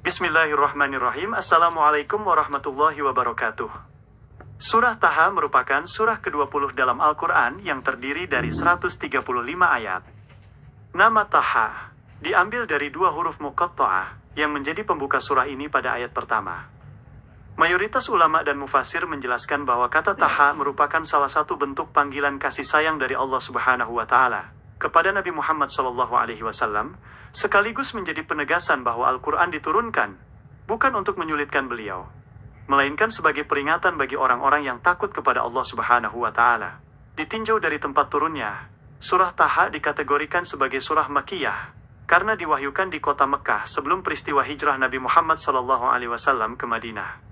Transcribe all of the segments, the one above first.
Bismillahirrahmanirrahim. Assalamualaikum warahmatullahi wabarakatuh. Surah Taha merupakan surah ke-20 dalam Al-Quran yang terdiri dari 135 ayat. Nama Taha diambil dari dua huruf muqatta'ah yang menjadi pembuka surah ini pada ayat pertama. Mayoritas ulama dan mufasir menjelaskan bahwa kata Taha merupakan salah satu bentuk panggilan kasih sayang dari Allah Subhanahu wa Ta'ala kepada Nabi Muhammad SAW, sekaligus menjadi penegasan bahwa Al-Quran diturunkan bukan untuk menyulitkan beliau, melainkan sebagai peringatan bagi orang-orang yang takut kepada Allah Subhanahu wa Ta'ala. Ditinjau dari tempat turunnya, surah Taha dikategorikan sebagai surah Makkiyah karena diwahyukan di kota Mekah sebelum peristiwa hijrah Nabi Muhammad SAW ke Madinah.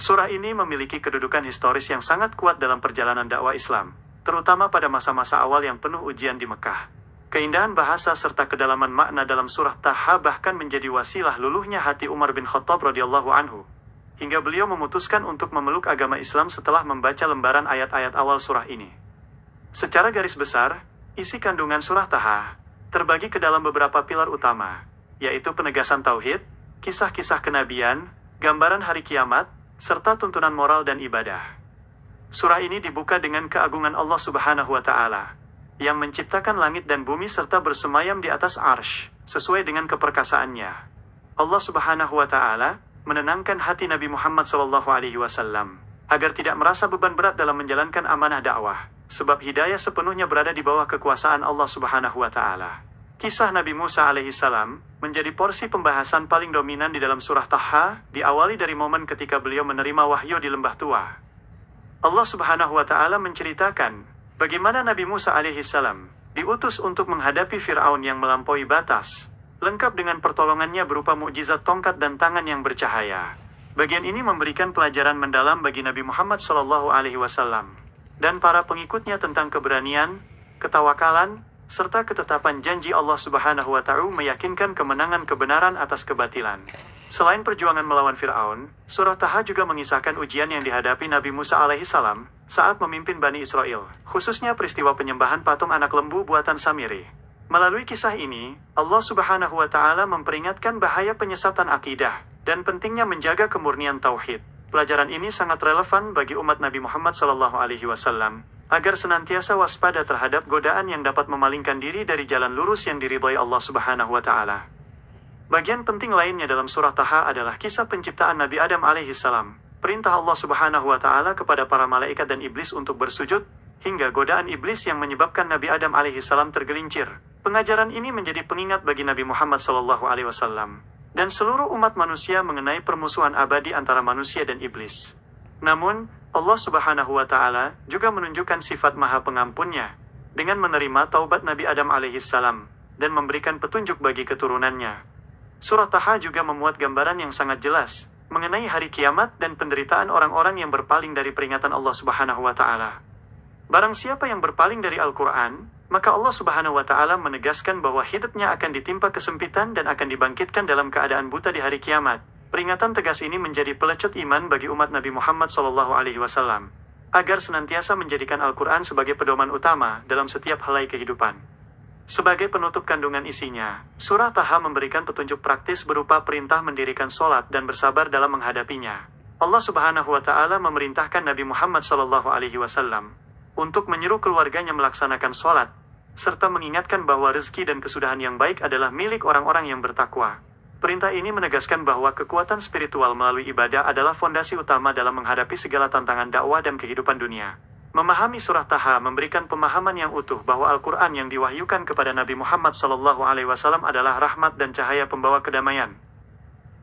Surah ini memiliki kedudukan historis yang sangat kuat dalam perjalanan dakwah Islam, terutama pada masa-masa awal yang penuh ujian di Mekah. Keindahan bahasa serta kedalaman makna dalam surah Taha bahkan menjadi wasilah luluhnya hati Umar bin Khattab radhiyallahu anhu, hingga beliau memutuskan untuk memeluk agama Islam setelah membaca lembaran ayat-ayat awal surah ini. Secara garis besar, isi kandungan surah Taha terbagi ke dalam beberapa pilar utama, yaitu penegasan tauhid, kisah-kisah kenabian, gambaran hari kiamat, serta tuntunan moral dan ibadah. Surah ini dibuka dengan keagungan Allah Subhanahu wa Ta'ala yang menciptakan langit dan bumi serta bersemayam di atas arsy sesuai dengan keperkasaannya. Allah Subhanahu wa Ta'ala menenangkan hati Nabi Muhammad SAW agar tidak merasa beban berat dalam menjalankan amanah dakwah, sebab hidayah sepenuhnya berada di bawah kekuasaan Allah Subhanahu wa Ta'ala. Kisah Nabi Musa alaihissalam menjadi porsi pembahasan paling dominan di dalam surah Taha, diawali dari momen ketika beliau menerima wahyu di lembah Tua. Allah Subhanahu wa Ta'ala menceritakan bagaimana Nabi Musa alaihissalam diutus untuk menghadapi Fir'aun yang melampaui batas, lengkap dengan pertolongannya berupa mukjizat tongkat dan tangan yang bercahaya. Bagian ini memberikan pelajaran mendalam bagi Nabi Muhammad SAW dan para pengikutnya tentang keberanian, ketawakalan, serta ketetapan janji Allah Subhanahu wa Ta'ala meyakinkan kemenangan kebenaran atas kebatilan. Selain perjuangan melawan Fir'aun, surah Taha juga mengisahkan ujian yang dihadapi Nabi Musa alaihissalam saat memimpin Bani Israel, khususnya peristiwa penyembahan patung anak lembu buatan Samiri. Melalui kisah ini, Allah Subhanahu wa Ta'ala memperingatkan bahaya penyesatan akidah dan pentingnya menjaga kemurnian tauhid. Pelajaran ini sangat relevan bagi umat Nabi Muhammad SAW agar senantiasa waspada terhadap godaan yang dapat memalingkan diri dari jalan lurus yang diridhai Allah Subhanahu wa Ta'ala. Bagian penting lainnya dalam surah Taha adalah kisah penciptaan Nabi Adam alaihissalam, perintah Allah Subhanahu wa Ta'ala kepada para malaikat dan iblis untuk bersujud, hingga godaan iblis yang menyebabkan Nabi Adam alaihissalam tergelincir. Pengajaran ini menjadi pengingat bagi Nabi Muhammad SAW dan seluruh umat manusia mengenai permusuhan abadi antara manusia dan iblis. Namun, Allah Subhanahu wa Ta'ala juga menunjukkan sifat Maha Pengampunnya dengan menerima taubat Nabi Adam alaihissalam dan memberikan petunjuk bagi keturunannya. Surah Taha juga memuat gambaran yang sangat jelas mengenai hari kiamat dan penderitaan orang-orang yang berpaling dari peringatan Allah Subhanahu wa Ta'ala. Barang siapa yang berpaling dari Al-Quran, maka Allah Subhanahu wa Ta'ala menegaskan bahwa hidupnya akan ditimpa kesempitan dan akan dibangkitkan dalam keadaan buta di hari kiamat. Peringatan tegas ini menjadi pelecut iman bagi umat Nabi Muhammad SAW agar senantiasa menjadikan Al-Quran sebagai pedoman utama dalam setiap helai kehidupan. Sebagai penutup kandungan isinya, surah Taha memberikan petunjuk praktis berupa perintah mendirikan sholat dan bersabar dalam menghadapinya. Allah Subhanahu wa Ta'ala memerintahkan Nabi Muhammad SAW untuk menyeru keluarganya melaksanakan sholat, serta mengingatkan bahwa rezeki dan kesudahan yang baik adalah milik orang-orang yang bertakwa. Perintah ini menegaskan bahwa kekuatan spiritual melalui ibadah adalah fondasi utama dalam menghadapi segala tantangan dakwah dan kehidupan dunia. Memahami surah Taha memberikan pemahaman yang utuh bahwa Al-Quran yang diwahyukan kepada Nabi Muhammad SAW adalah rahmat dan cahaya pembawa kedamaian.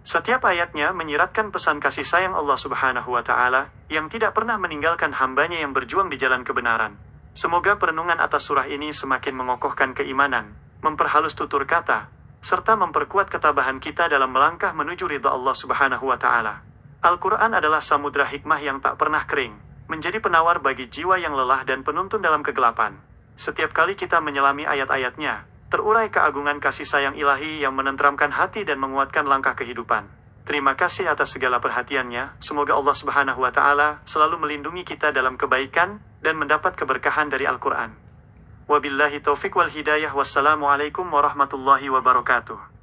Setiap ayatnya menyiratkan pesan kasih sayang Allah Subhanahu wa Ta'ala yang tidak pernah meninggalkan hambanya yang berjuang di jalan kebenaran. Semoga perenungan atas surah ini semakin mengokohkan keimanan, memperhalus tutur kata, serta memperkuat ketabahan kita dalam melangkah menuju ridha Allah Subhanahu wa Ta'ala. Al-Quran adalah samudra hikmah yang tak pernah kering, menjadi penawar bagi jiwa yang lelah dan penuntun dalam kegelapan. Setiap kali kita menyelami ayat-ayatnya, terurai keagungan kasih sayang ilahi yang menenteramkan hati dan menguatkan langkah kehidupan. Terima kasih atas segala perhatiannya. Semoga Allah Subhanahu wa Ta'ala selalu melindungi kita dalam kebaikan dan mendapat keberkahan dari Al-Quran. Wabillahi taufiq wal hidayah. Wassalamualaikum warahmatullahi wabarakatuh.